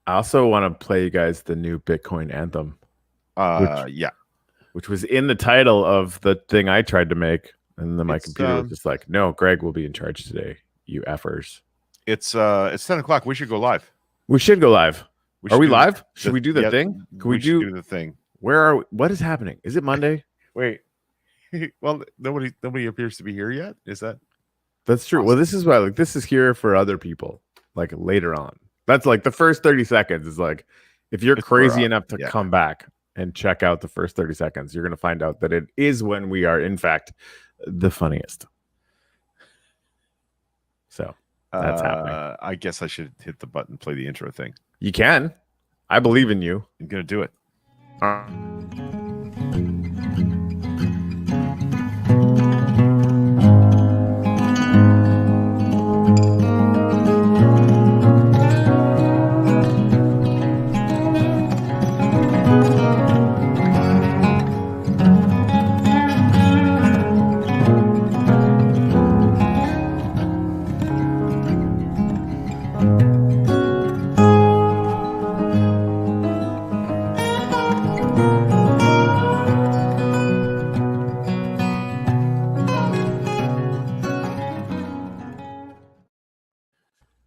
I also want to play you guys the new Bitcoin anthem, Yeah. which was in the title of the thing I tried to make, and then my It's, computer was just like, "No, Greg will be in charge today. You effers." It's 10:00. We should go live. We should go live. We Are we do live? Should we do the yeah, thing? Can we should do? do the thing. Where are we? What is happening? Is it Monday? Wait. Well, nobody appears to be here yet. Is that? That's true. Awesome. Well, this is why this is here for other people, like later on. That's like the first 30 seconds is like, if you're It's crazy for, enough to come back and check out the first 30 seconds, you're going to find out that it is when we are, in fact, the funniest. So that's happening. I guess I should hit the button, play the intro thing. You can. I believe in you. I'm going to do it.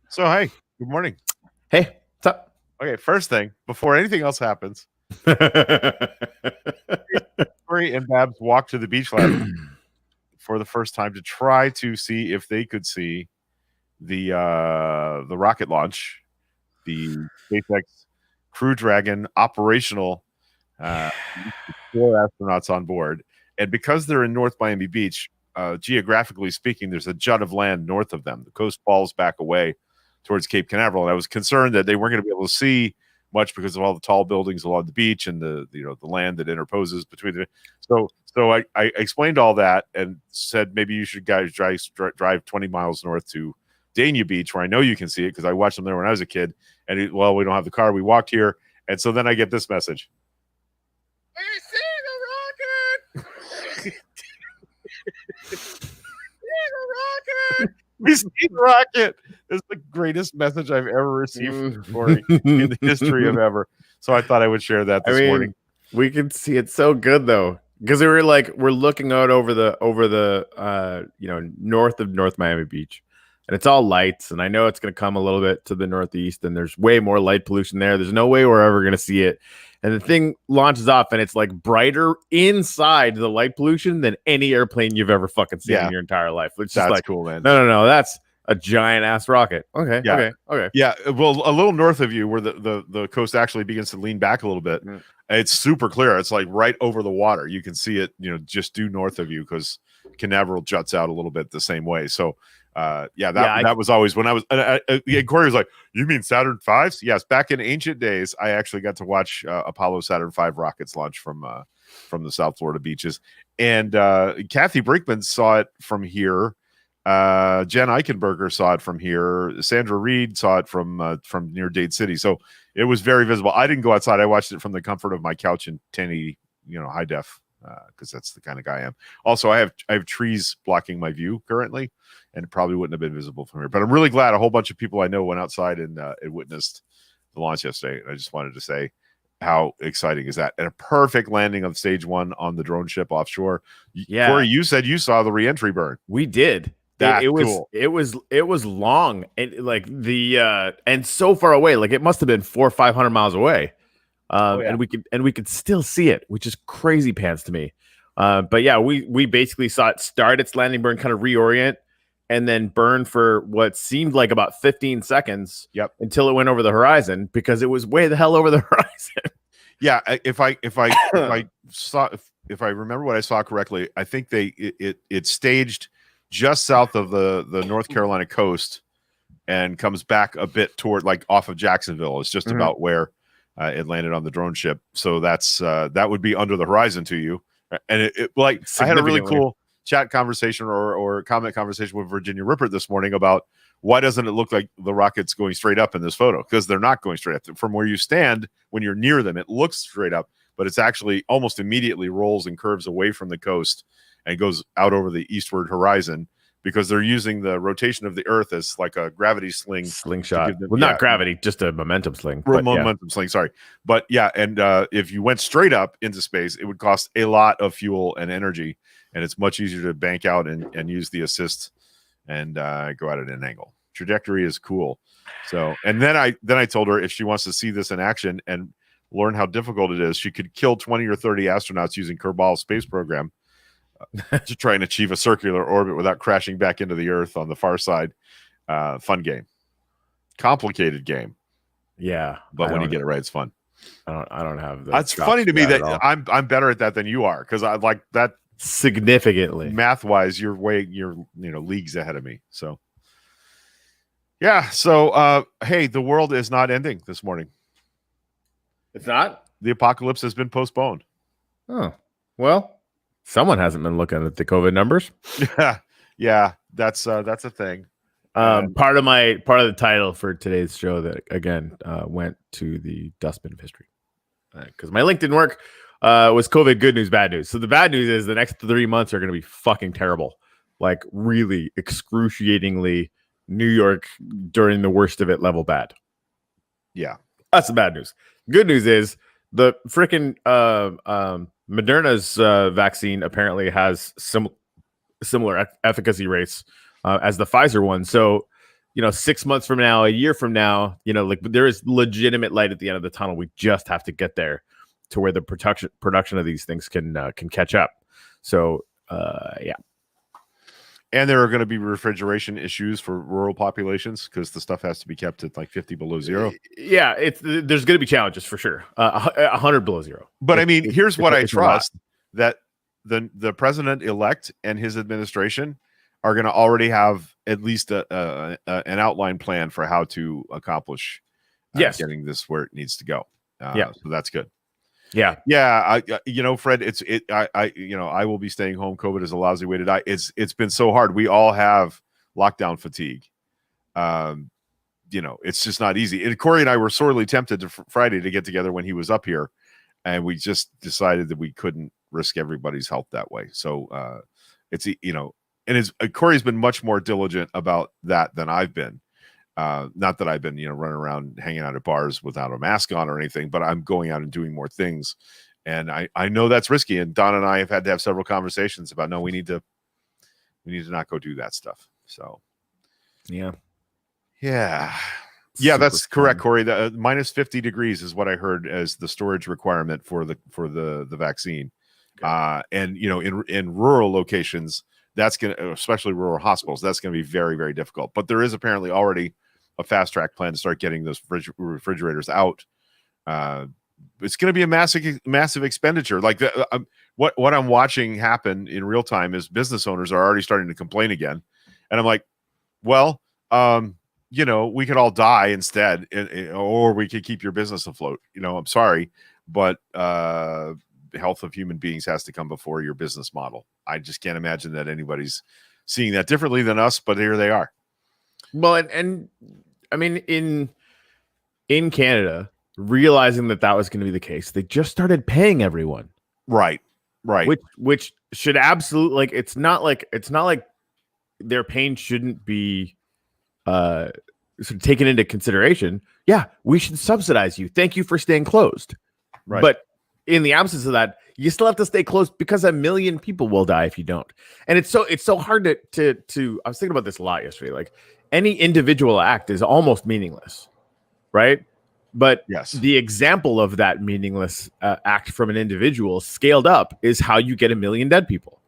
So, hey, good morning. Hey, what's up? Okay, first thing, before anything else happens, Corey and Babs walked to the beach lab for the first time to try to see if they could see the rocket launch, the SpaceX Crew Dragon operational, 4 astronauts on board. And because they're in North Miami Beach, geographically speaking, there's a jut of land north of them. The coast falls back away towards Cape Canaveral, and I was concerned that they weren't going to be able to see much because of all the tall buildings along the beach and the land that interposes between the. So I explained all that and said maybe you should guys drive 20 miles north to Dania Beach, where I know you can see it because I watched them there when I was a kid. And we don't have the car. We walked here, and so then I get this message. We see the rocket. We see the rocket. It's the greatest message I've ever received from Corey in the history of ever. So I thought I would share that this morning. We can see it so good though, because we're looking out over the north of North Miami Beach, and it's all lights. And I know it's going to come a little bit to the northeast, and there's way more light pollution there. There's no way we're ever going to see it. And the thing launches off, and it's like brighter inside the light pollution than any airplane you've ever fucking seen in your entire life. Which is like cool, man. No, that's a giant ass rocket. Okay. Yeah. Well, a little north of you, where the coast actually begins to lean back a little bit, it's super clear. It's like right over the water. You can see it, just due north of you because Canaveral juts out a little bit the same way. So. That was always when I was. Corey was like, "You mean Saturn V's?" Yes, back in ancient days, I actually got to watch Apollo Saturn V rockets launch from the South Florida beaches, and Kathy Brinkman saw it from here. Jen Eichenberger saw it from here. Sandra Reed saw it from near Dade City. So it was very visible. I didn't go outside. I watched it from the comfort of my couch in 1080, high def, because that's the kind of guy I am. Also, I have trees blocking my view currently, and it probably wouldn't have been visible from here. But I'm really glad a whole bunch of people I know went outside and witnessed the launch yesterday. And I just wanted to say how exciting is that? And a perfect landing of stage 1 on the drone ship offshore. Yeah. Corey, you said you saw the reentry burn. We did. That's cool. It was long and like and so far away. Like it must have been 400 or 500 miles away. And we could still see it, which is crazy pants to me. But yeah, we basically saw it start its landing burn, kind of reorient, and then burn for what seemed like about 15 seconds. Yep. Until it went over the horizon, because it was way the hell over the horizon. Yeah. If I remember what I saw correctly, I think it staged just south of the North Carolina coast and comes back a bit toward like off of Jacksonville. It's just about where it landed on the drone ship. So that's that would be under the horizon to you. And I had a really cool chat conversation or comment conversation with Virginia Rippert this morning about why doesn't it look like the rocket's going straight up in this photo? Because they're not going straight up. From where you stand, when you're near them, it looks straight up, but it's actually almost immediately rolls and curves away from the coast and goes out over the eastward horizon because they're using the rotation of the Earth as like a gravity sling slingshot. give them- Well, yeah. not gravity, just a momentum sling. But yeah. momentum sling. Sorry, but yeah, and if you went straight up into space, it would cost a lot of fuel and energy, and it's much easier to bank out and use the assist and go at it at an angle. Trajectory is cool. So, and then I told her if she wants to see this in action and learn how difficult it is, she could kill 20 or 30 astronauts using Kerbal space program to try and achieve a circular orbit without crashing back into the Earth on the far side. Fun game, complicated game. Yeah, But when you get it right, it's fun. I don't have. It's funny to me that I'm better at that than you are, because I like that significantly. Math wise, you're leagues ahead of me. So yeah. So hey, the world is not ending this morning. It's not. The apocalypse has been postponed. Oh well, someone hasn't been looking at the COVID numbers. Yeah, that's a thing. Part of the title for today's show that again went to the dustbin of history because my link didn't work. Was COVID good news, bad news? So the bad news is the next 3 months are going to be fucking terrible, like really excruciatingly New York during the worst of it level bad. Yeah, that's the bad news. Good news is the freaking Moderna's vaccine apparently has similar efficacy rates as the Pfizer one. So, 6 months from now, a year from now, like there is legitimate light at the end of the tunnel. We just have to get there to where the production of these things can catch up. So, yeah. And there are going to be refrigeration issues for rural populations because the stuff has to be kept at like 50 below zero. Yeah, there's going to be challenges for sure. 100 below zero. But I mean, here's what I trust, that the president-elect and his administration are going to already have at least an outline plan for how to accomplish getting this where it needs to go. So that's good. Yeah. Fred, I will be staying home. COVID is a lousy way to die. It's been so hard. We all have lockdown fatigue. It's just not easy. And Corey and I were sorely tempted Friday to get together when he was up here, and we just decided that we couldn't risk everybody's health that way. So Corey's been much more diligent about that than I've been. Not that I've been, running around hanging out at bars without a mask on or anything, but I'm going out and doing more things. And I know that's risky. And Don and I have had to have several conversations about, no, we need to not go do that stuff. So, yeah, that's correct, Corey. The minus 50 degrees is what I heard as the storage requirement for the vaccine. Okay. And in rural locations, that's going to, especially rural hospitals, that's going to be very, very difficult. But there is apparently already a fast track plan to start getting those refrigerators out. It's going to be a massive expenditure. Like what I'm watching happen in real time is business owners are already starting to complain again. And I'm like, well, we could all die instead, or we could keep your business afloat. I'm sorry, but health of human beings has to come before your business model. I just can't imagine that anybody's seeing that differently than us, but here they are. Well, and I mean, in Canada, realizing that was going to be the case, they just started paying everyone. Right. Which should absolutely, it's not like their pain shouldn't be sort of taken into consideration. Yeah, we should subsidize you. Thank you for staying closed. Right. But in the absence of that, you still have to stay closed because 1 million people will die if you don't. And it's so hard to I was thinking about this a lot yesterday. Like any individual act is almost meaningless, right? But yes, the example of that meaningless act from an individual scaled up is how you get 1 million dead people,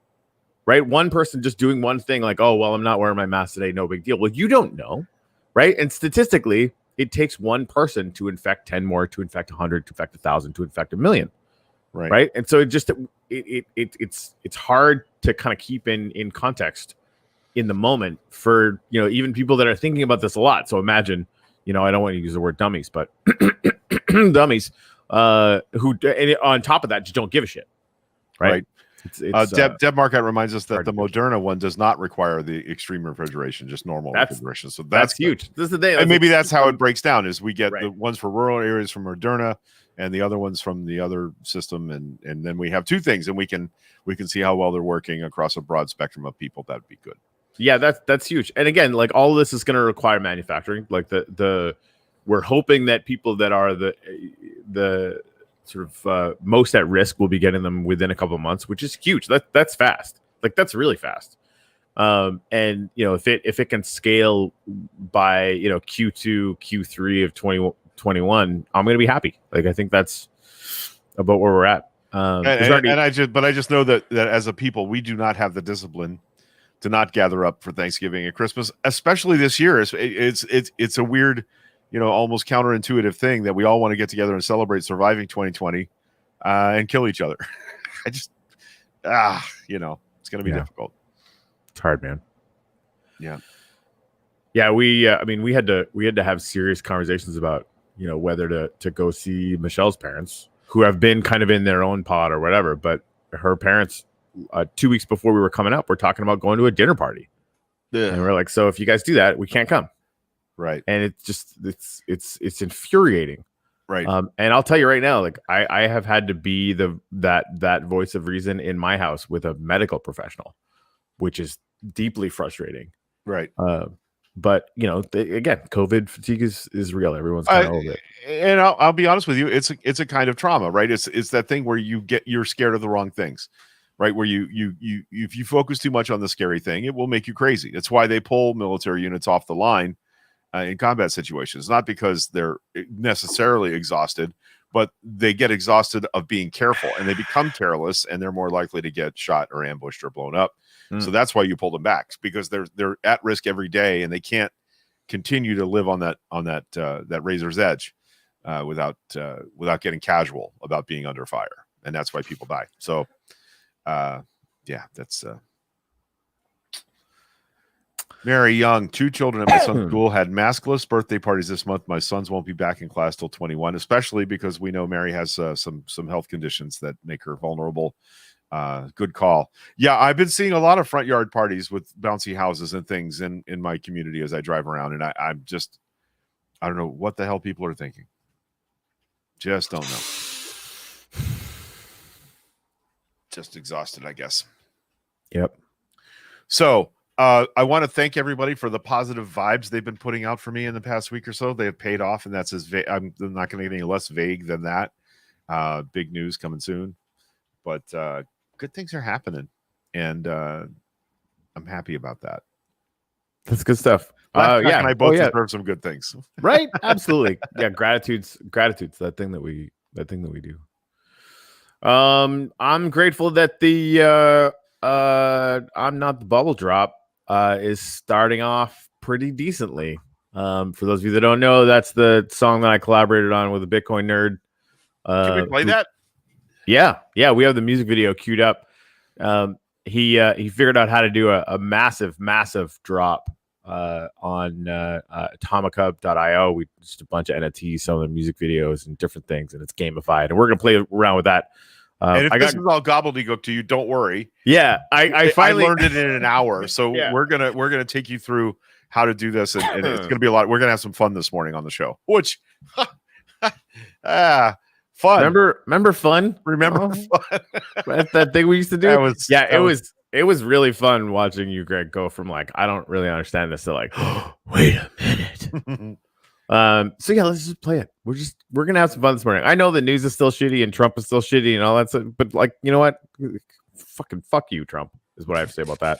right? One person just doing one thing like, oh, well, I'm not wearing my mask today. No big deal. Well, you don't know, right? And statistically, it takes one person to infect 10 more, to infect 100, to infect 1,000, to infect 1 million. Right. And so it's hard to kind of keep in context in the moment for, even people that are thinking about this a lot. So imagine, I don't want to use the word dummies, but dummies who on top of that just don't give a shit. Right. Deb Marquette reminds us that the Moderna one does not require the extreme refrigeration, just normal refrigeration. So that's huge. This is the day. And maybe that's how it breaks down is we get the ones for rural areas from Moderna and the other ones from the other system. And then we have two things, and we can see how well they're working across a broad spectrum of people. That'd be good. Yeah, that's huge. And again, like all of this is going to require manufacturing. Like we're hoping that people that are the sort of most at risk will be getting them within a couple of months, which is huge. That's fast. Like that's really fast. And if it can scale by Q2, Q3 of 2021, I'm going to be happy. Like I think that's about where we're at. I just know that as a people, we do not have the discipline to not gather up for Thanksgiving and Christmas, especially this year. It's a weird, almost counterintuitive thing that we all want to get together and celebrate surviving 2020 and kill each other. It's going to be difficult. It's hard, man. Yeah. Yeah. We had to have serious conversations about, whether to go see Michelle's parents, who have been kind of in their own pod or whatever, but her parents, 2 weeks before we were coming up, we're talking about going to a dinner party. Yeah. And we're like, so if you guys do that, we can't come. Right. And it's just, it's infuriating. Right. And I'll tell you right now, like I have had to be that voice of reason in my house with a medical professional, which is deeply frustrating. Right. But again, COVID fatigue is real. Everyone's kind of over it. And I'll be honest with you, it's a kind of trauma, right? It's that thing where you're scared of the wrong things, right? Where you if you focus too much on the scary thing, it will make you crazy. That's why they pull military units off the line in combat situations, not because they're necessarily exhausted, but they get exhausted of being careful and they become careless and they're more likely to get shot or ambushed or blown up. So that's why you pull them back, because they're at risk every day and they can't continue to live on that razor's edge without getting casual about being under fire. And that's why people die. So that's Mary Young, 2 children at my son's school had maskless birthday parties this month. My sons won't be back in class till 21, especially because we know Mary has some health conditions that make her vulnerable. Good call. Yeah, I've been seeing a lot of front yard parties with bouncy houses and things in my community as I drive around, and I don't know what the hell people are thinking. Just don't know. Just exhausted, I guess. Yep. So I want to thank everybody for the positive vibes they've been putting out for me in the past week or so. They have paid off, and that's I'm not going to get any less vague than that. Big news coming soon, but good things are happening, and I'm happy about that. That's good stuff. And I both deserve some good things, right? Absolutely. Yeah, gratitude's that thing that we do. I'm grateful that the I'm Not the Bubble Drop is starting off pretty decently. For those of you that don't know, that's the song that I collaborated on with a Bitcoin nerd. Can we play that? Yeah, we have the music video queued up. He figured out how to do a massive drop on Atomica.io. We just a bunch of NFTs, some of the music videos and different things, and it's gamified. And we're gonna play around with that. And if this is all gobbledygook to you, don't worry. Yeah, I finally learned it in an hour, so we're gonna take you through how to do this, and it's gonna be a lot. We're gonna have some fun this morning on the show, which fun. Remember fun? Remember fun? that thing we used to do. It was really fun watching you, Greg, go from like I don't really understand this to like, oh, wait a minute. So yeah, let's just play it. We're gonna have some fun this morning. I know the news is still shitty and Trump is still shitty and all that stuff, but like, you know what? Fucking fuck you, Trump, is what I have to say about that.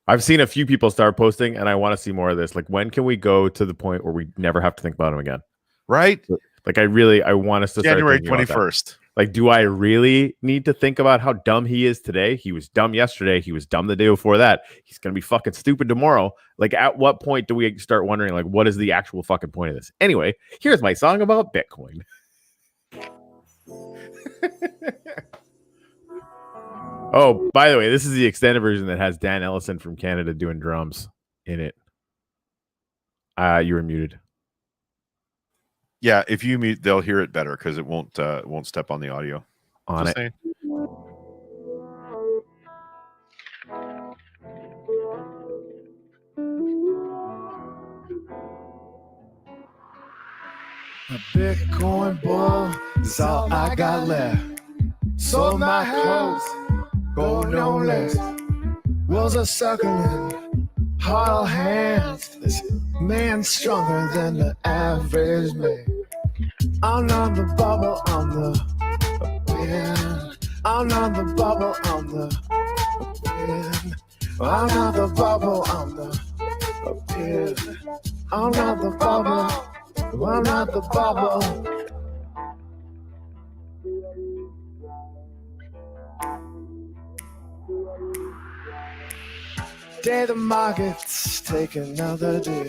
I've seen a few people start posting, and I want to see more of this. Like, when can we go to the point where we never have to think about him again? Right? Like, I want us to January start 21st. Like, do I really need to think about how dumb he is today? He was dumb yesterday. He was dumb the day before that. He's going to be fucking stupid tomorrow. Like, at what point do we start wondering, like, what is the actual fucking point of this? Anyway, here's my song about Bitcoin. Oh, by the way, this is the extended version that has Dan Ellison from Canada doing drums in it. You were muted. Yeah, if you mute, they'll hear it better because it won't step on the audio. On Just it. saying. A Bitcoin bull is all I got left. Sold my house, gold no less. Walls are circling, hollow hands. This man's stronger than the average man. I'm not the bubble, I'm the wind. I'm not the bubble, I'm the wind. I'm not the bubble, I'm the wind. I'm not the bubble, I'm not the bubble. Day the markets take another day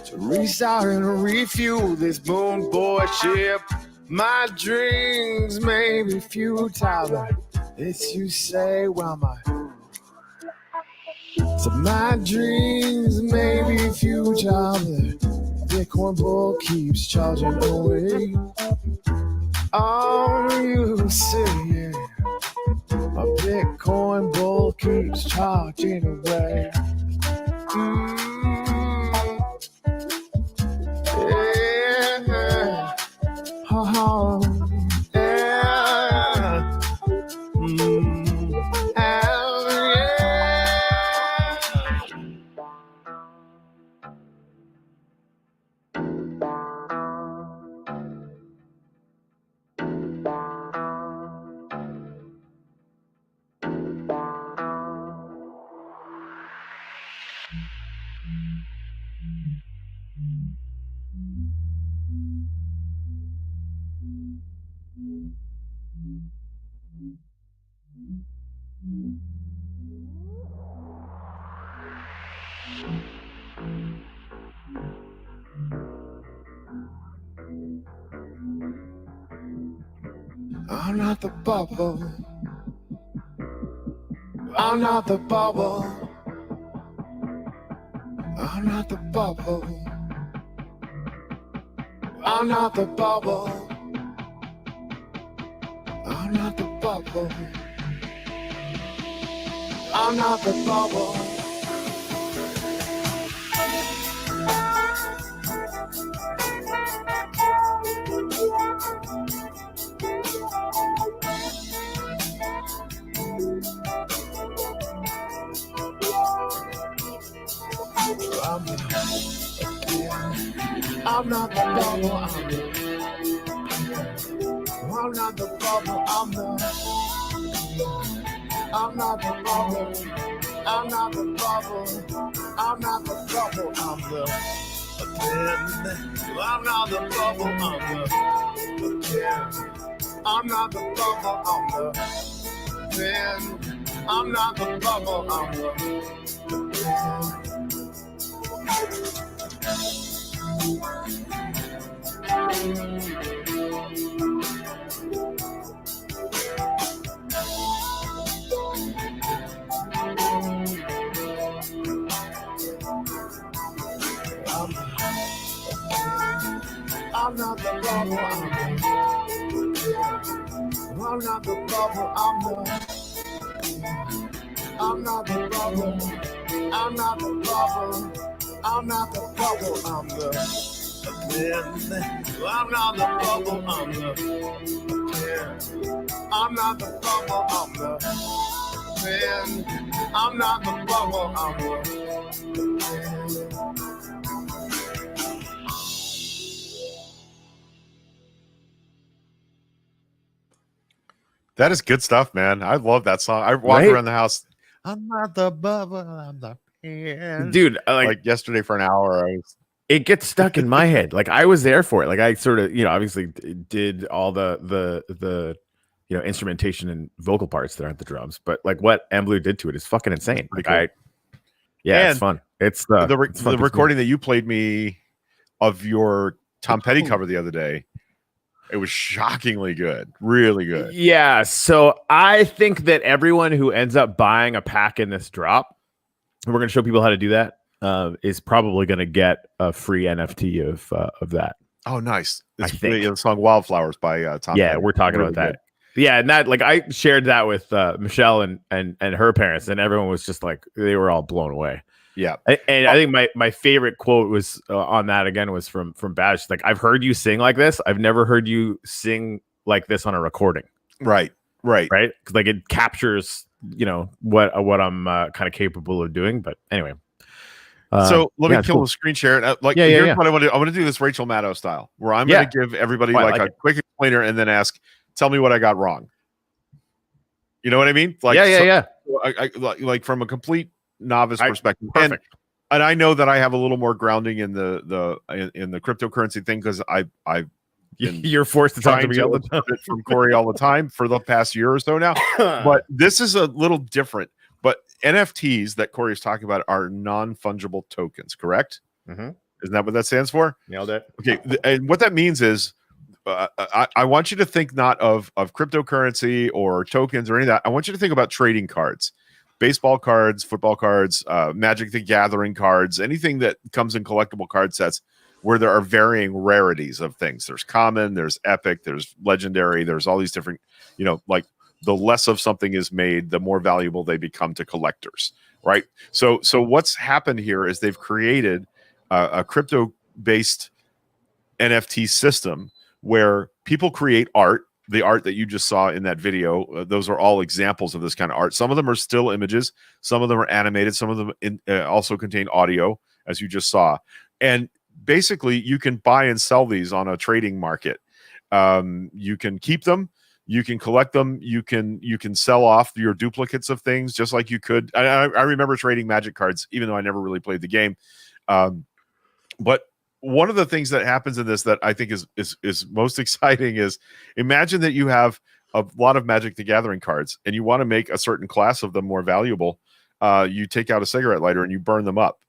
to restart and refuel this moon boy ship. My dreams may be futile, but it's you say, well, my dreams may be futile, but Bitcoin bull keeps charging away. Oh, you see, a Bitcoin bull keeps charging away. Yeah. Oh, yeah. I'm not the bubble. I'm not the bubble. I'm not the bubble. I'm not the bubble. I'm not the bubble. I'm not the bubble. I'm not the bubble, I'm not the bubble, I'm not the bubble, I'm not the bubble, I'm not the bubble, I'm the wind. I'm not the bubble, I'm the wind. I'm not the bubble, I'm the wind. I'm not the bubble, I'm the wind. I'm not the bubble, I'm not the bubble, I'm not the bubble, I'm not the bubble, I'm not the bubble, I'm the wind. I'm not the bubble, I'm the wind. I'm not the bubble, I'm the wind. I'm not the bubble, I'm the wind. That is good stuff, man. I love that song. I walk around the house. I'm not the bubble, I'm the wind. Dude, like yesterday for an hour. It gets stuck in my head. Like I was there for it. Like I sort of, obviously did all the instrumentation and vocal parts that aren't the drums. But like what Blue did to it is fucking insane. Like cool. It's fun. It's the recording that you played me of your Tom Petty cover the other day. It was shockingly good, really good. Yeah. So I think that everyone who ends up buying a pack in this drop, and we're going to show people how to do that, is probably going to get a free NFT of that. Oh, nice! I think the song "Wildflowers" by Tom. Yeah, Petty. we're talking really about that. Good. Yeah, and that, like, I shared that with Michelle and her parents, and everyone was just like, they were all blown away. Yeah, and I think my favorite quote was on that again was from Bash. Like, I've heard you sing like this. I've never heard you sing like this on a recording. Right. Because like it captures what I'm kind of capable of doing. But anyway, so let me it's kill cool. the screen share. Yeah. Here's what I want to do. I'm going to do this Rachel Maddow style, where I'm going to give everybody like a quick explainer and then ask, tell me what I got wrong. You know what I mean? Like, I like from a complete novice perspective. Perfect. And I know that I have a little more grounding in the cryptocurrency thing because you're forced to talk to me all the time from Corey all the time for the past year or so now. But this is a little different. But NFTs that Corey is talking about are non-fungible tokens, correct? Mm-hmm. Isn't that what that stands for? Nailed it. Okay, and what that means is I want you to think not of cryptocurrency or tokens or any of that. I want you to think about trading cards, baseball cards, football cards, Magic the Gathering cards, anything that comes in collectible card sets where there are varying rarities of things. There's common, there's epic, there's legendary, there's all these different, like the less of something is made, the more valuable they become to collectors, right? So what's happened here is they've created a crypto-based NFT system where people create art, the art that you just saw in that video. Those are all examples of this kind of art. Some of them are still images. Some of them are animated. Some of them also contain audio, as you just saw. And basically, you can buy and sell these on a trading market. You can keep them. You can collect them. You can sell off your duplicates of things, just like you could. I remember trading Magic cards, even though I never really played the game. But one of the things that happens in this that I think is most exciting is, imagine that you have a lot of Magic the Gathering cards and you want to make a certain class of them more valuable. You take out a cigarette lighter and you burn them up.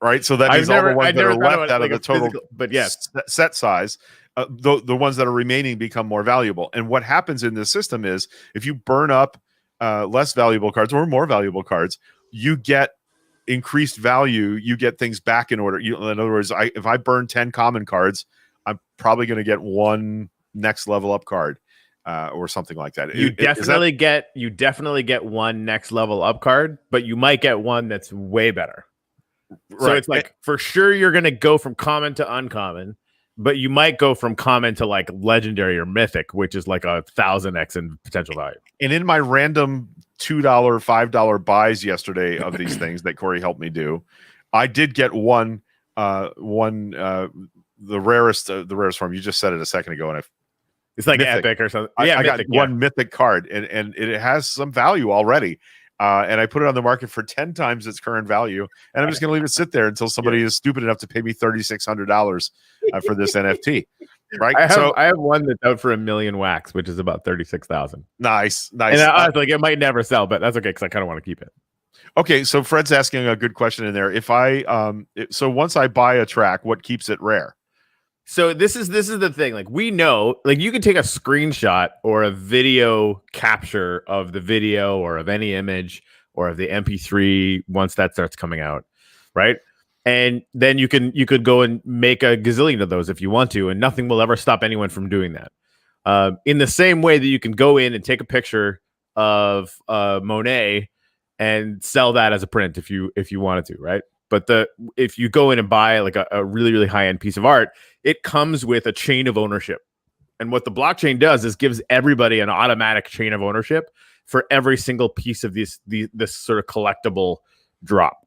Right, so that means all the ones that are left out of the total but yes, set size, the ones that are remaining become more valuable. And what happens in this system is, if you burn up less valuable cards or more valuable cards, you get increased value. You get things back in order. In other words, if I burn 10 common cards, I'm probably going to get one next level up card or something like that. You definitely get one next level up card, but you might get one that's way better. So right. It's like, for sure you're going to go from common to uncommon, but you might go from common to like legendary or mythic, which is like 1,000x in potential value. And in my random $2, $5 buys yesterday of these things that Corey helped me do, I did get the rarest form. You just said it a second ago, and it's like mythic. Epic or something. I got one mythic card, and it has some value already. And I put it on the market for 10 times its current value, and I'm just going to leave it sit there until somebody is stupid enough to pay me $3,600 for this NFT. Right? I have one that's out for $1 million wax, which is about 36,000. Nice. And I was like, it might never sell, but that's okay because I kind of want to keep it. Okay, so Fred's asking a good question in there. So once I buy a track, what keeps it rare? So this is the thing. Like, we know, like, you can take a screenshot or a video capture of the video or of any image or of the MP3 once that starts coming out, right? And then you could go and make a gazillion of those if you want to, and nothing will ever stop anyone from doing that. In the same way that you can go in and take a picture of Monet and sell that as a print if you wanted to, right? But if you go in and buy like a really, really high-end piece of art, it comes with a chain of ownership. And what the blockchain does is gives everybody an automatic chain of ownership for every single piece of this sort of collectible drop.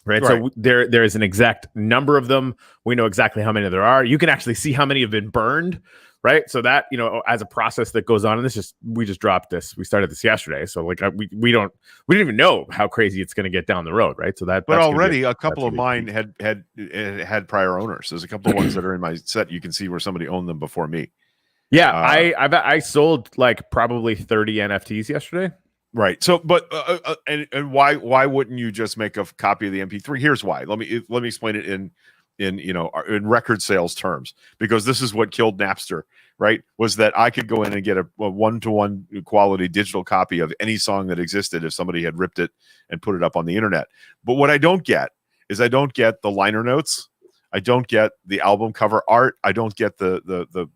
Right. So there is an exact number of them. We know exactly how many there are. You can actually see how many have been burned. Right. So that, as a process that goes on, and we just dropped this. We started this yesterday. So like we don't even know how crazy it's going to get down the road. Right. So but already a couple of mine had prior owners. There's a couple of ones that are in my set. You can see where somebody owned them before me. Yeah. I sold like probably 30 NFTs yesterday. Right. So, but and why wouldn't you just make a copy of the MP3? Here's why. Let me explain it in record sales terms, because this is what killed Napster, right? Was that I could go in and get a one-to-one quality digital copy of any song that existed if somebody had ripped it and put it up on the internet. But what I don't get is I don't get the liner notes. I don't get the album cover art. I don't get the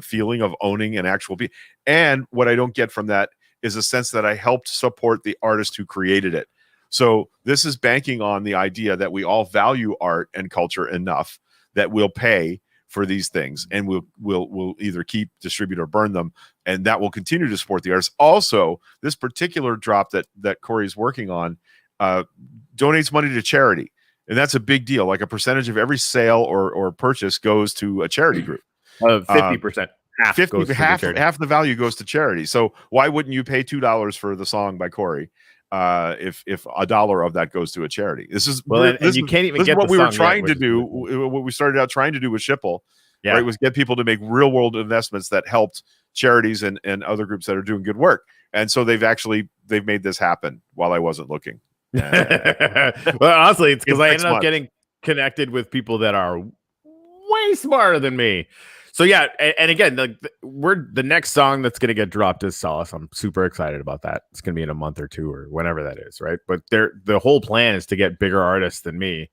feeling of owning an actual piece. And what I don't get from that is a sense that I helped support the artist who created it. So this is banking on the idea that we all value art and culture enough that we'll pay for these things, and we'll either keep, distribute, or burn them, and that will continue to support the artists. Also, this particular drop that Corey's working on donates money to charity, and that's a big deal. Like a percentage of every sale or purchase goes to a charity group. 50%. Half the value goes to charity. So why wouldn't you pay $2 for the song by Corey if $1 of that goes to a charity? This is you can't even get what we were trying to do. Cool. What we started out trying to do with Schipul, yeah, right, was get people to make real world investments that helped charities and other groups that are doing good work. And so they've made this happen while I wasn't looking. Well, honestly, it's because I ended up getting connected with people that are way smarter than me. So yeah, and again, the next song that's going to get dropped is Solace. I'm super excited about that. It's going to be in a month or two or whenever that is, right? But the whole plan is to get bigger artists than me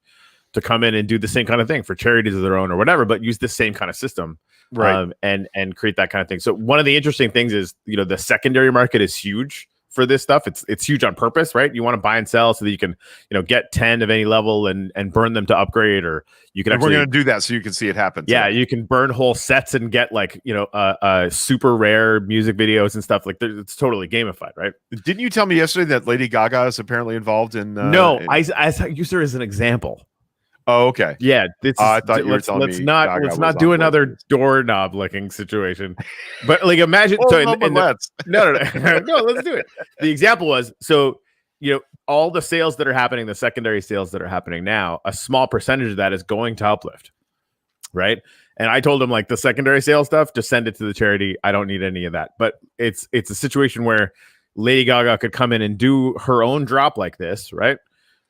to come in and do the same kind of thing for charities of their own or whatever, but use the same kind of system, right? And create that kind of thing. So one of the interesting things is, the secondary market is huge for this stuff. It's huge on purpose, right? You want to buy and sell so that you can, get 10 of any level and burn them to upgrade, or you can actually, we're going to do that so you can see it happen. Yeah. You can burn whole sets and get super rare music videos and stuff. Like it's totally gamified, right? Didn't you tell me yesterday that Lady Gaga is apparently involved in? No, I used her as an example. Oh, okay. Yeah, I thought you were telling me. Let's not do another doorknob licking situation. But like, imagine. No, let's do it. The example was, so all the sales that are happening, the secondary sales that are happening now, a small percentage of that is going to Uplift, right? And I told him, like, the secondary sales stuff, just send it to the charity. I don't need any of that. But it's a situation where Lady Gaga could come in and do her own drop like this, right?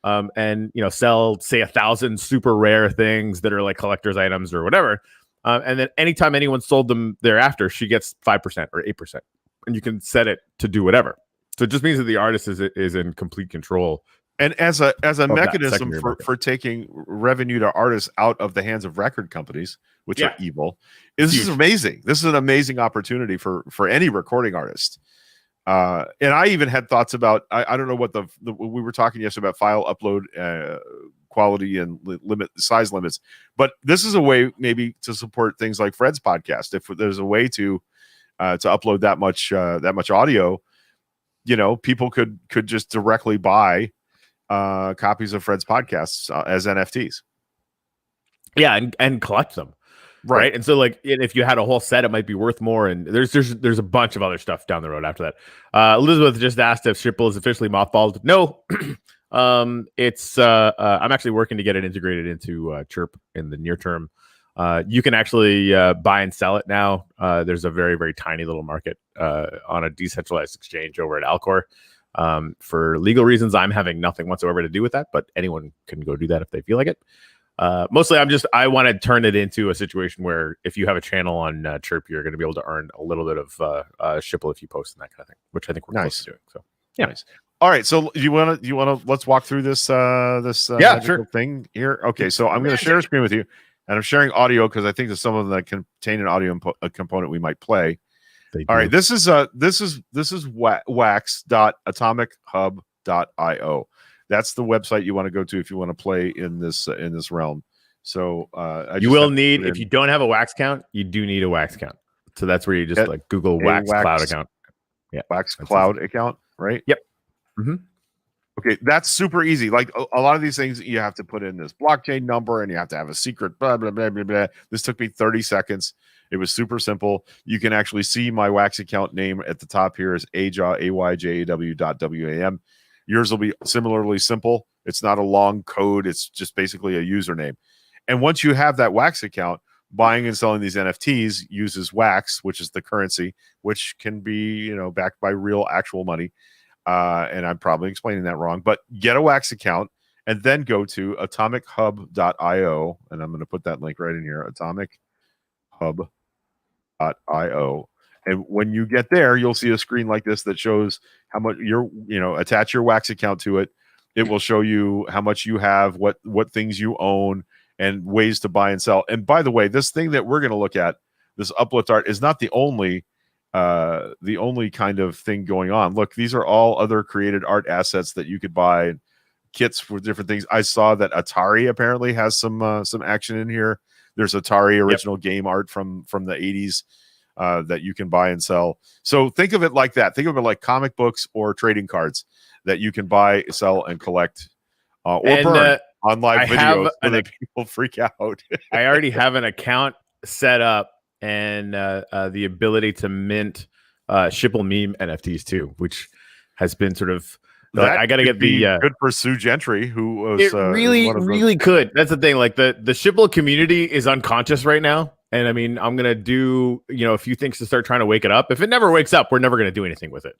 And sell, say, 1,000 super rare things that are like collector's items or whatever, and then anytime anyone sold them thereafter, she gets 5% or 8%, and you can set it to do whatever. So it just means that the artist is in complete control. And as a mechanism for taking revenue to artists out of the hands of record companies, which are evil, this is amazing. This is an amazing opportunity for any recording artist. And I even had thoughts about, I don't know what we were talking yesterday about file upload quality and size limits, but this is a way maybe to support things like Fred's podcast. If there's a way to upload that much audio, people could just directly buy copies of Fred's podcasts as NFTs. Yeah, and collect them. Right. And so, like, if you had a whole set, it might be worth more. And there's a bunch of other stuff down the road after that. Elizabeth just asked if Schipul is officially mothballed. No, it's I'm actually working to get it integrated into Chirp in the near term. You can actually buy and sell it now. There's a very, very tiny little market on a decentralized exchange over at Alcor. For legal reasons, I'm having nothing whatsoever to do with that, but anyone can go do that if they feel like it. Mostly I want to turn it into a situation where if you have a channel on Chirp, you're going to be able to earn a little bit of Schipul if you post and that kind of thing, which I think we're close to doing. So yeah. Nice. All right. So you want to let's walk through this sure thing here. Okay. So I'm going to share a screen with you, and I'm sharing audio because I think there's some of them that contain an audio component we might play. All right. This is wax.atomichub.io. That's the website you want to go to if you want to play in this realm. So you will need, if you don't have a Wax account, you do need a Wax account. So that's where you just like Google Wax Cloud account. Yeah, Wax Cloud account, right? Yep. Mm-hmm. Okay, that's super easy. Like a lot of these things, you have to put in this blockchain number and you have to have a secret. Blah blah blah blah blah. This took me 30 seconds. It was super simple. You can actually see my Wax account name at the top here is AYJAW.WAM. Yours will be similarly simple. It's not a long code. It's just basically a username. And once you have that Wax account, buying and selling these NFTs uses Wax, which is the currency, which can be, backed by real actual money. And I'm probably explaining that wrong, but get a Wax account and then go to atomichub.io. And I'm going to put that link right in here, atomichub.io. And when you get there, you'll see a screen like this that shows how much attach your Wax account to it. It will show you how much you have, what things you own, and ways to buy and sell. And by the way, this thing that we're going to look at, this Uplift art, is not the only kind of thing going on. Look, these are all other created art assets that you could buy, kits for different things. I saw that Atari apparently has some action in here. There's Atari original game art from the 80s that you can buy and sell. So think of it like that. Think of it like comic books or trading cards that you can buy, sell, and collect or burn on live videos so that people freak out. I already have an account set up and the ability to mint Shipple meme NFTs too, which has been sort of I got to get the good for Sue Gentry, who was it really could. That's the thing. Like the Shipple community is unconscious right now, and I mean, I'm gonna do a few things to start trying to wake it up. If it never wakes up, we're never gonna do anything with it.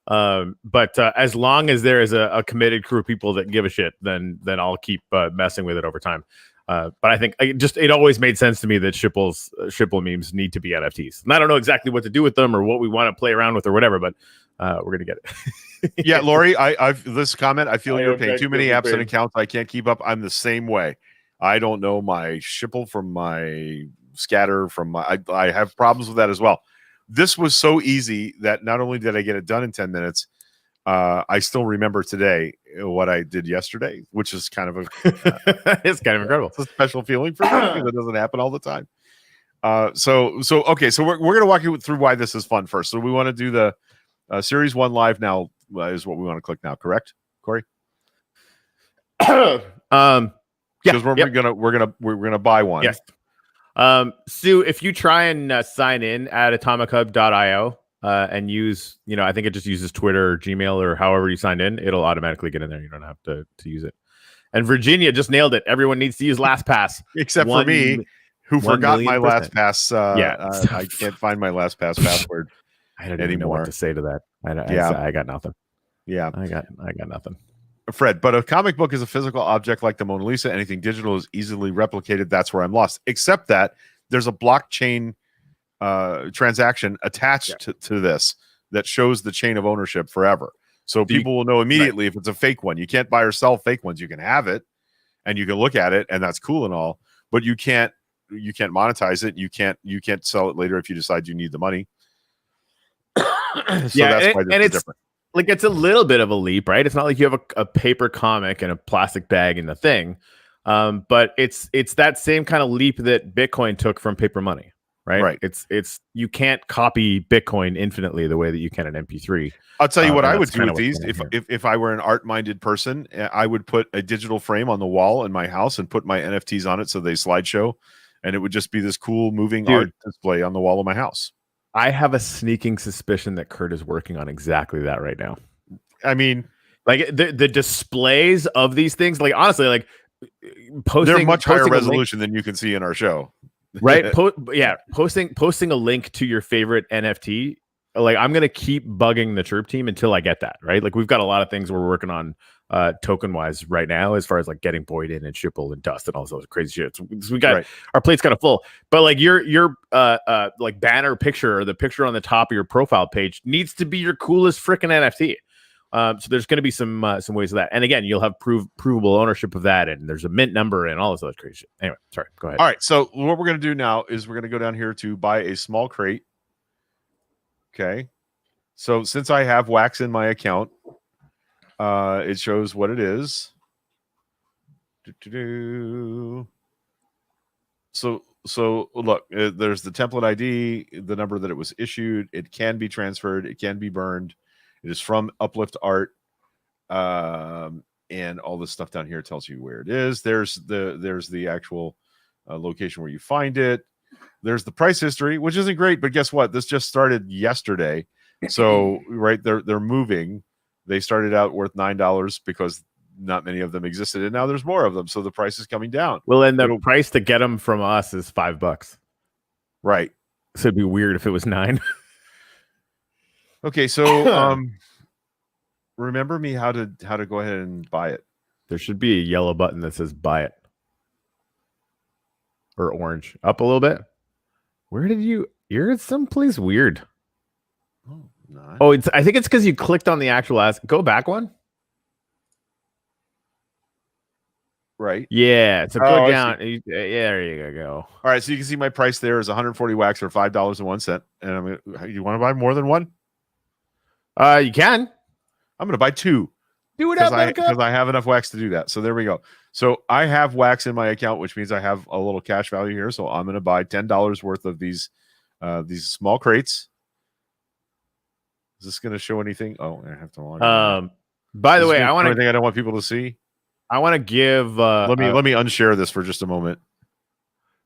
But as long as there is a committed crew of people that give a shit, then I'll keep messing with it over time. But I think it always made sense to me that Shipple memes need to be NFTs. And I don't know exactly what to do with them or what we want to play around with or whatever, but we're gonna get it. Yeah, Lori, I've this comment. I feel you're paying too many apps and accounts. I can't keep up. I'm the same way. I don't know my Shipple from my Scatter from my. I have problems with that as well. This was so easy that not only did I get it done in 10 minutes, I still remember today what I did yesterday, which is kind of it's kind of incredible. It's a special feeling for me because it doesn't happen all the time. So we're going to walk you through why this is fun first. So we want to do the Series 1 live now is what we want to click now, correct, Corey? Yeah, because we're gonna buy one. Yes. Sue, if you try and sign in at atomichub.io and use, I think it just uses Twitter or Gmail or however you signed in, it'll automatically get in there. You don't have to use it. And Virginia just nailed it. Everyone needs to use LastPass. Except for me, who forgot my LastPass. I can't find my LastPass password. I don't even know what to say to that. I got nothing. Yeah, I got nothing. Fred, but a comic book is a physical object like the Mona Lisa. Anything digital is easily replicated. That's where I'm lost. Except that there's a blockchain transaction attached to this that shows the chain of ownership forever. So people will know immediately if it's a fake one. You can't buy or sell fake ones. You can have it and you can look at it, and that's cool and all, but you can't monetize it. You can't sell it later if you decide you need the money. So that's why this is different. Like, it's a little bit of a leap, right? It's not like you have a paper comic and a plastic bag in the thing, but it's that same kind of leap that Bitcoin took from paper money, right? Right. It's you can't copy Bitcoin infinitely the way that you can an MP3. I'll tell you what I would do with these. If I were an art-minded person, I would put a digital frame on the wall in my house and put my NFTs on it so they slideshow, and it would just be this cool moving art display on the wall of my house. I have a sneaking suspicion that Kurt is working on exactly that right now. I mean, like the displays of these things, like honestly, like they're much higher resolution than you can see in our show, right? Posting a link to your favorite NFT. Like, I'm gonna keep bugging the Chirp team until I get that, right? Like, we've got a lot of things we're working on token wise right now, as far as like getting Boyd in and Shipple and Dust and all those crazy shit. So we got our plate's kind of full, but like your like banner picture or the picture on the top of your profile page needs to be your coolest freaking NFT. So there's going to be some ways of that, and again, you'll have provable ownership of that, and there's a mint number and all this other crazy shit. Anyway, sorry, go ahead. All right, so what we're going to do now is we're going to go down here to buy a small crate. Okay, so since I have wax in my account, it shows what it is. So look, there's the template ID, the number that it was issued. It can be transferred. It can be burned. It is from Uplift Art, and all this stuff down here tells you where it is. There's the actual location where you find it. There's the price history, which isn't great, but guess what? This just started yesterday. So right, they're moving. They started out worth $9 because not many of them existed, and now there's more of them. So the price is coming down. Well, and the price to get them from us is $5. Right. So it'd be weird if it was $9. Okay, so remember me how to go ahead and buy it. There should be a yellow button that says buy it. Or orange. Up a little bit. Where did you're someplace weird. Oh, not. Oh, I think it's because you clicked on the actual ask. Go back one. Right. Yeah. So go down. Yeah, there you go. All right. So you can see my price there is 140 wax or $5.01. And you want to buy more than one? You can. I'm going to buy two. Do it up, because Buttercup. I have enough wax to do that. So there we go. So I have wax in my account, which means I have a little cash value here. So I'm going to buy $10 worth of these small crates. Is this going to show anything? Oh, I have to log in. By the way, I want anything I don't want people to see. I want to give. Let me unshare this for just a moment.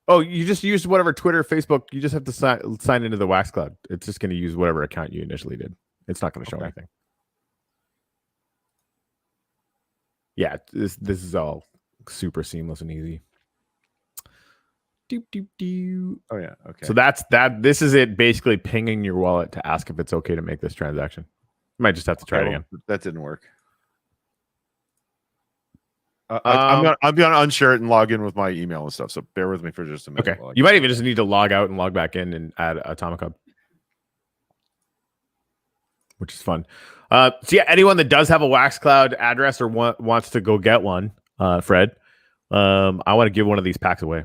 Oh, you just used whatever Twitter, Facebook. You just have to sign into the Wax Cloud. It's just going to use whatever account you initially did. It's not going to show anything. Yeah, this is all super seamless and easy. Doop, doop, doop. Oh yeah, okay. So that's that. This is it. Basically, pinging your wallet to ask if it's okay to make this transaction. You might just have to try it again. That didn't work. I'm gonna unshare it and log in with my email and stuff. So bear with me for just a minute. Okay. You might even just need to log out and log back in and add Atomic Hub, which is fun. So yeah, anyone that does have a Wax Cloud address or wants to go get one, Fred, I want to give one of these packs away,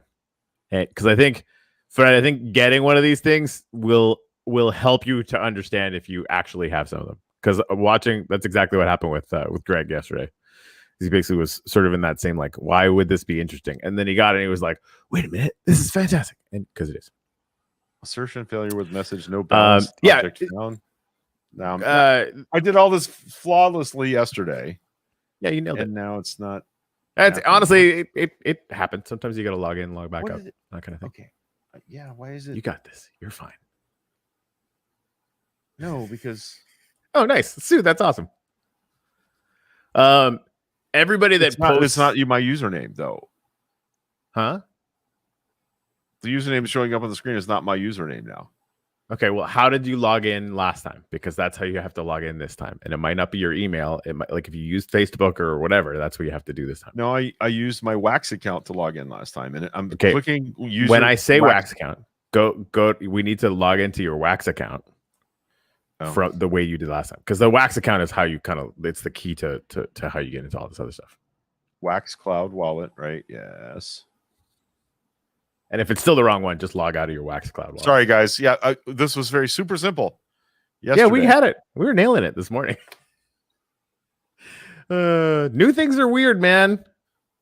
because I think, Fred, I think getting one of these things will help you to understand if you actually have some of them. Because that's exactly what happened with Greg yesterday. He basically was sort of in that same, like, why would this be interesting? And then he got it and he was like, wait a minute, this is fantastic. And because it is. Assertion failure with message, no balance. Yeah. Found. Now, I did all this flawlessly yesterday. Yeah, you nailed it. And now it's not. That's honestly, it happens. Sometimes you got to log in, log back up, that kind of thing. Okay. Yeah, why is it? You got this. You're fine. No, because. Oh, nice. Sue, that's awesome. Everybody that it's not my username though. Huh? The username is showing up on the screen is not my username now. Okay, well, how did you log in last time? Because that's how you have to log in this time, and it might not be your email. It might, like, if you used Facebook or whatever, that's what you have to do this time. No, I used my Wax account to log in last time, and I'm clicking. When I say Wax account, go. We need to log into your Wax account. From the way you did last time, because the Wax account is how you it's the key to how you get into all this other stuff. Wax Cloud wallet, right? Yes. And if it's still the wrong one, just log out of your Wax Cloud wallet. Sorry, guys. Yeah, this was very super simple. Yesterday. Yeah, we had it. We were nailing it this morning. New things are weird, man.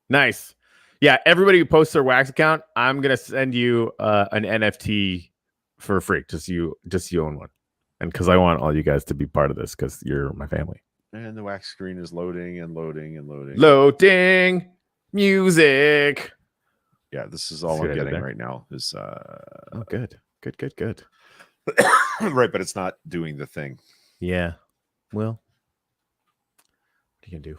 Nice. Yeah, everybody who posts their Wax account, I'm gonna send you an NFT for free. Just you own one. And because I want all you guys to be part of this, because you're my family. And the Wax screen is loading and loading and loading. Loading music. Yeah, this is all I'm getting right now. Is oh, good. Right, but it's not doing the thing. Yeah. Well, what are you gonna do?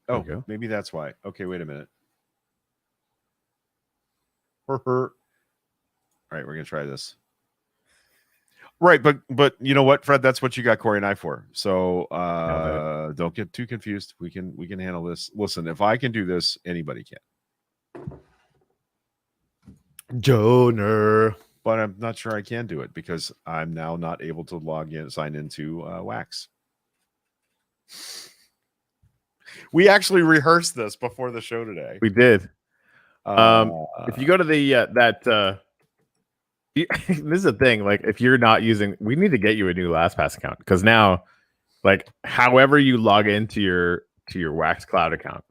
Oh, maybe that's why. Okay, wait a minute. All right, we're gonna try this. Right, but you know what, Fred? That's what you got Corey and I for. So don't get too confused. We can handle this. Listen, if I can do this, anybody can. Joner. But I'm not sure I can do it because I'm now not able to sign into Wax. We actually rehearsed this before the show today. We did. If you go to the this is the thing, like, if you're not using, we need to get you a new LastPass account, because now, like, however you log into your Wax Cloud account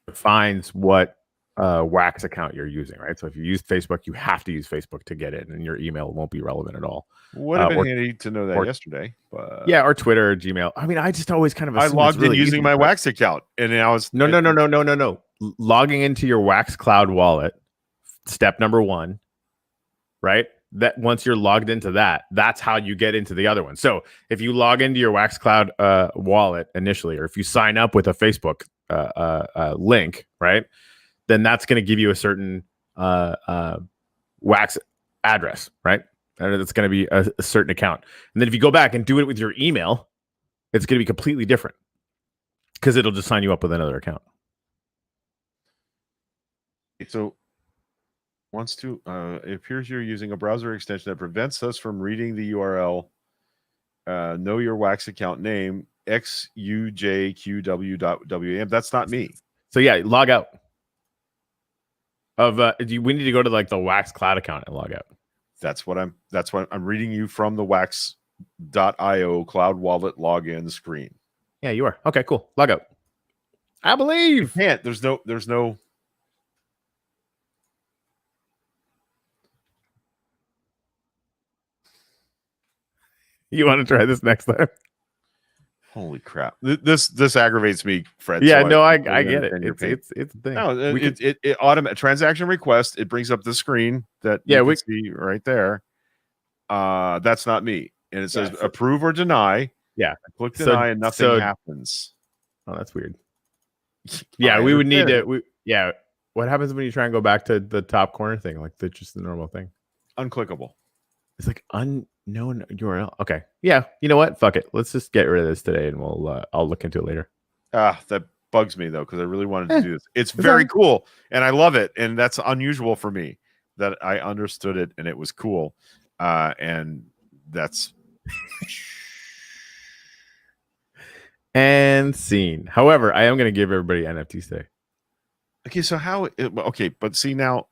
defines what Wax account you're using, right? So if you use Facebook, you have to use Facebook to get in, and your email won't be relevant at all. Would have been handy to know that yesterday, but yeah, or Twitter or Gmail. I mean, I just always kind of I logged in using my Wax account, and now it's no. Logging into your Wax Cloud wallet, step number 1. Right? That once you're logged into that, that's how you get into the other one. So if you log into your Wax Cloud wallet initially, or if you sign up with a Facebook link, right, then that's going to give you a certain Wax address, right? And it's going to be a certain account. And then if you go back and do it with your email, it's going to be completely different, because it'll just sign you up with another account. So it appears you're using a browser extension that prevents us from reading the URL. Know your Wax account name, xujqw.wam. That's not me. So yeah, log out. We need to go to, like, the Wax Cloud account and log out. That's what I'm reading you from the Wax cloud wallet login screen. Yeah, you are. Okay, cool. Log out. I believe. Can't. There's no. You want to try this next time? Holy crap! This aggravates me, Fred. Yeah, so no, I I'm get it. in your pain. It's a thing. No, We can- it automatic transaction request. It brings up the screen that Yeah, you we- can see right there. That's not me, and it says Yeah, approve or deny. Yeah. I click So- deny, and nothing so- happens. Oh, that's weird. Yeah, I we would need understand. to. Yeah. What happens when you try and go back to the top corner thing, like just the normal thing? Unclickable. It's like unknown URL. Okay. Yeah. You know what? Fuck it. Let's just get rid of this today, and I'll look into it later. That bugs me though, because I really wanted to do this. It's it's very fine. cool, and I love it, and that's unusual for me that I understood it and it was cool, and that's And scene. However, I am going to give everybody NFTs today. okay. So how? Okay, but see now,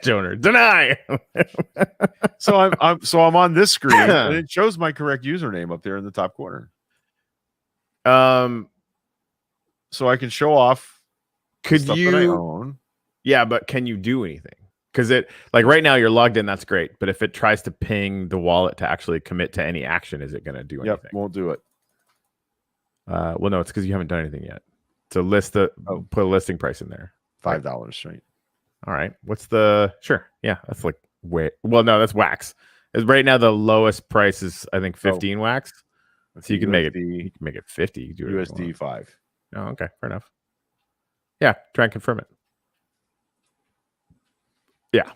Joner, deny. so I'm on this screen, and it shows my correct username up there in the top corner, so I can show off Could stuff that I you? own. Yeah, but can you do anything? Because it, like right now, you're logged in. That's great. But if it tries to ping the wallet to actually commit to any action, is it going to do Yep, anything? won't do it. Well, no, it's because you haven't done anything yet. So put a listing price in there. $5, right? All right. What's the sure? Yeah, that's like way. Well, no, that's wax. Right now, the lowest price is I think 15 wax. So you can make it. You can make it 50. You can do whatever you USD 5. want. Oh, okay, fair enough. Yeah, try and confirm it. Yeah,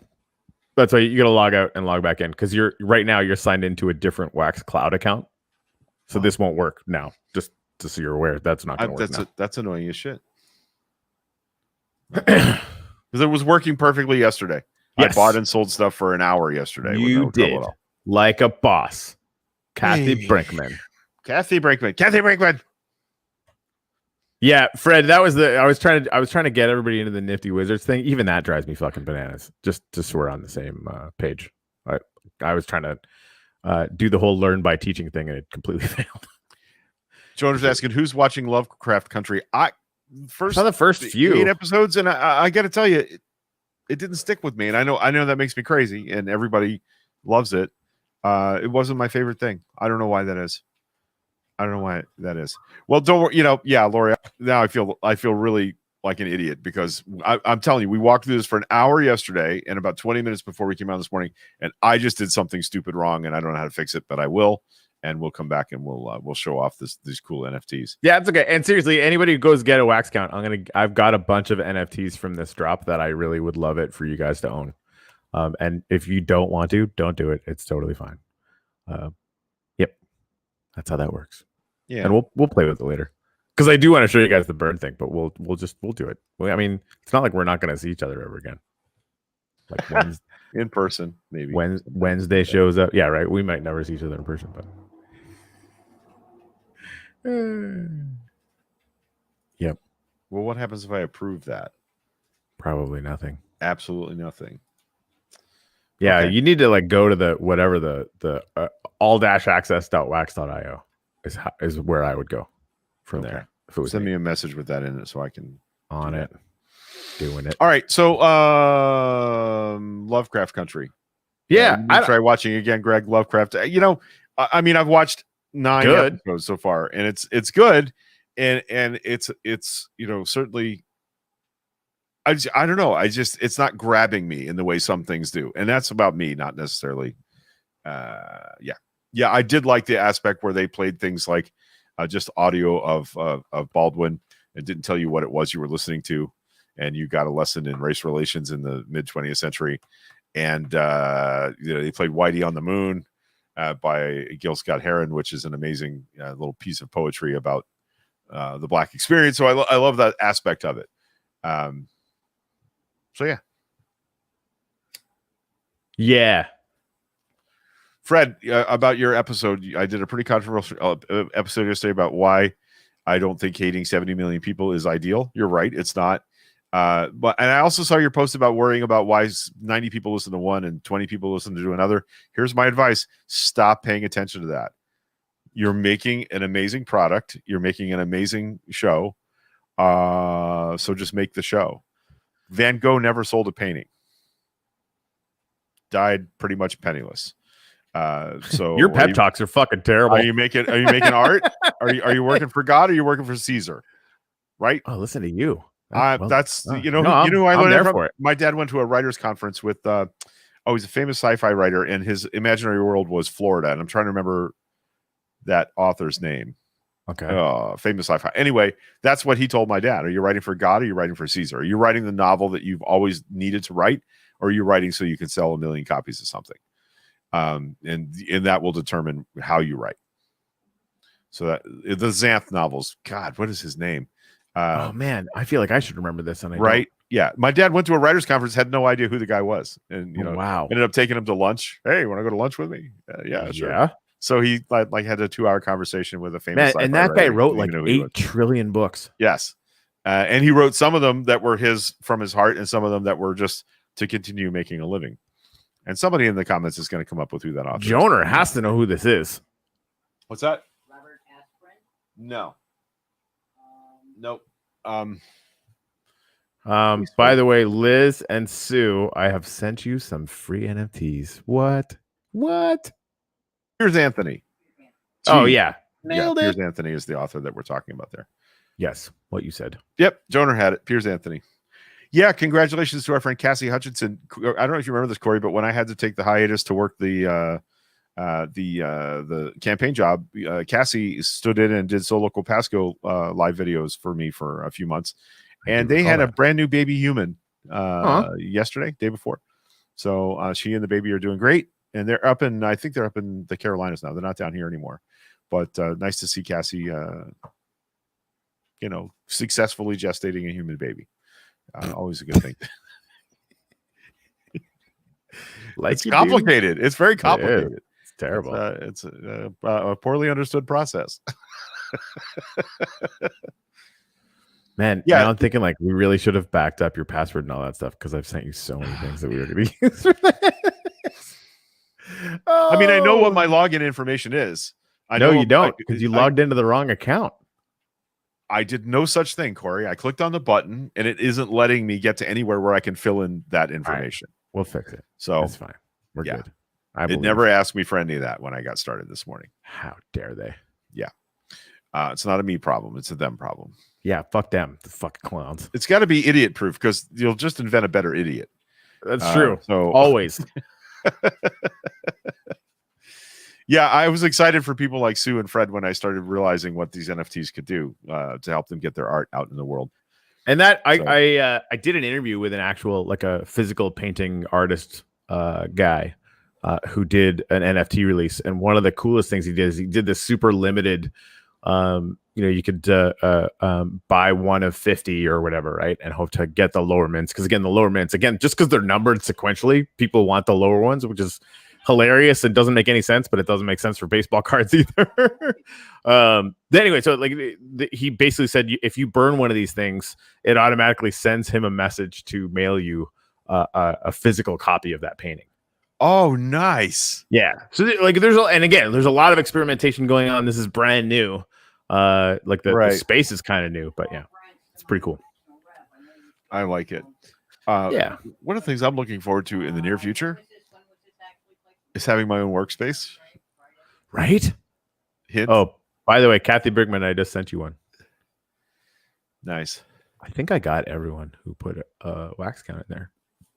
that's why you got to log out and log back in because you're right now you're signed into a different Wax Cloud account, so this won't work now. Just so you're aware, that's not going to work. That's annoying as shit. Because it was working perfectly yesterday. Yes. I bought and sold stuff for an hour yesterday. with You no trouble did at all. like a boss, Kathy Hey. Brinkman. Kathy Brinkman. Yeah, Fred, that was I was trying to get everybody into the Nifty Wizards thing. Even that drives me fucking bananas. Just so we're on the same page. I was trying to do the whole learn by teaching thing, and it completely failed. Jonas asking who's watching Lovecraft Country. I Saw the first few 8 episodes, and I got to tell you, it didn't stick with me. And I know that makes me crazy, and everybody loves it. It wasn't my favorite thing. I don't know why that is. Well, don't worry. Yeah, Lori. Now I feel really like an idiot because I'm telling you, we walked through this for an hour yesterday, and about 20 minutes before we came out this morning, and I just did something stupid wrong, and I don't know how to fix it, but I will, and we'll come back and we'll show off these cool NFTs. Yeah, it's okay. And seriously, anybody who goes get a wax count, I've got a bunch of NFTs from this drop that I really would love it for you guys to own. And if you don't want to, don't do it. It's totally fine. Yep, that's how that works. Yeah, And we'll play with it later because I do want to show you guys the bird thing, but we'll do it. I mean, it's not like we're not going to see each other ever again. Like in person, maybe. Wednesday shows up. Yeah, right. We might never see each other in person, but. Yep. Well, what happens if I approve that? Probably nothing. Absolutely nothing. Yeah, Okay. you need to like go to the whatever the all-access.wax.io is where I would go from Okay. there. If it was Send me me a message with that in it so I can. on do it, doing it. All right, so Lovecraft Country. Yeah, you try watching again, Greg. Lovecraft. I mean, I've watched 9 Good. episodes so far, and it's good, and it's certainly. I don't know. It's not grabbing me in the way some things do, and that's about me, not necessarily. Yeah. I did like the aspect where they played things like just audio of Baldwin. It didn't tell you what it was you were listening to, and you got a lesson in race relations in the mid 20th century. And they played Whitey on the Moon by Gil Scott Heron, which is an amazing little piece of poetry about the Black experience. So I love that aspect of it. So yeah. Yeah. Fred, about your episode, I did a pretty controversial episode yesterday about why I don't think hating 70 million people is ideal. You're right. It's not. And I also saw your post about worrying about why 90 people listen to one and 20 people listen to another. Here's my advice. Stop paying attention to that. You're making an amazing product. You're making an amazing show. So just make the show. Van Gogh never sold a painting. Died pretty much penniless. So Your pep talks are fucking terrible. Are you making art? Are you working for God or are you working for Caesar? Right? Oh, listen to you. That's no, who I learned there from. for it. My dad went to a writers conference with he's a famous sci-fi writer, and his imaginary world was Florida. And I'm trying to remember that author's name. Okay. Famous sci-fi. Anyway, that's what he told my dad. Are you writing for God or are you writing for Caesar? Are you writing the novel that you've always needed to write, or are you writing so you can sell 1 million copies of something? And that will determine how you write. So that the Xanth novels, God, what is his name? Oh man, I feel like I should remember this. And I right? Yeah, my dad went to a writers' conference, had no idea who the guy was, and wow, ended up taking him to lunch. Hey, you want to go to lunch with me? Yeah, sure. Yeah. So he like had a 2-hour conversation with a famous man, and that guy wrote like 8 trillion books. Yes, and he wrote some of them that were from his heart, and some of them that were just to continue making a living. And somebody in the comments is going to come up with who that author is. Joner has to know who this is. What's that? Robert Aspirin? No. Nope. By the way, Liz and Sue, I have sent you some free NFTs. What? Here's Anthony. Oh yeah. Nailed Piers it. Anthony is the author that we're talking about there. Yes, what you said. Yep, Joner had it. Piers Anthony. Yeah, congratulations to our friend Cassie Hutchinson. I don't know if you remember this, Corey, but when I had to take the hiatus to work the campaign job, Cassie stood in and did Solo Pasco live videos for me for a few months, and they had a brand new baby human yesterday, day before. So she and the baby are doing great, and they're up in, I think they're up in the Carolinas now. They're not down here anymore, but nice to see Cassie, successfully gestating a human baby. Always a good thing. It's complicated. It's very complicated. It's terrible. It's a poorly understood process. Man, yeah. Now I'm thinking like we really should have backed up your password and all that stuff because I've sent you so many things that we were going to use for this. I mean, I know what my login information is. No, you don't, because you logged into the wrong account. I did no such thing, Corey. I clicked on the button and it isn't letting me get to anywhere where I can fill in that information. Right. We'll fix it. So that's fine. We're good. It never asked me for any of that when I got started this morning. How dare they? Yeah. It's not a me problem. It's a them problem. Yeah. Fuck them. The fucking clowns. It's got to be idiot proof because you'll just invent a better idiot. That's true. So always. Yeah, I was excited for people like Sue and Fred when I started realizing what these NFTs could do to help them get their art out in the world. And that I did an interview with an actual like a physical painting artist guy who did an NFT release, and one of the coolest things he did is he did this super limited. You could buy one of 50 or whatever, right, and hope to get the lower mints because again, the lower mints just because they're numbered sequentially, people want the lower ones, which is hilarious and doesn't make any sense, but it doesn't make sense for baseball cards either. Anyway, so like he basically said if you burn one of these things, it automatically sends him a message to mail you a physical copy of that painting. Oh, nice. Yeah. So like there's a lot of experimentation going on. This is brand new. The space is kind of new, but yeah, it's pretty cool. I like it. Yeah. One of the things I'm looking forward to in the near future is having my own workspace. Right? Oh, by the way, Kathy Brigman, I just sent you one. Nice. I think I got everyone who put a wax count in there.